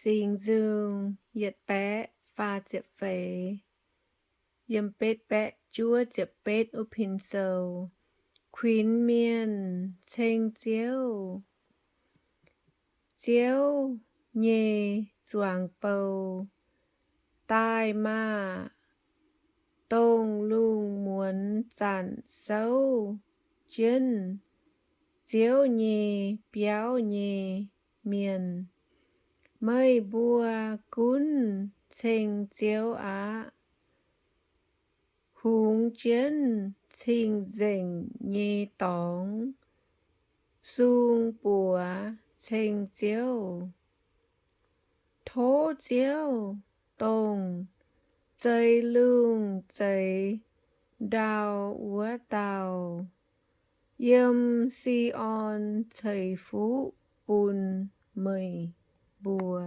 Xình dương nhiệt bé pha chệp phế Yêm bết bẹ chúa chệp bết úp hình sầu Khuyến miên chênh chiếu Chiếu nhê choàng bầu Tai ma Tông lung muốn chản sâu Chân Chiếu nhê béo nhê miền Mây bùa cún chênh chiếu á Húng chiến chênh dình nhê tóng Xung bùa chênh chiếu Thố chiếu tông Dây lương dây đào úa tàu Yêm si on thầy phú bùn mây bùa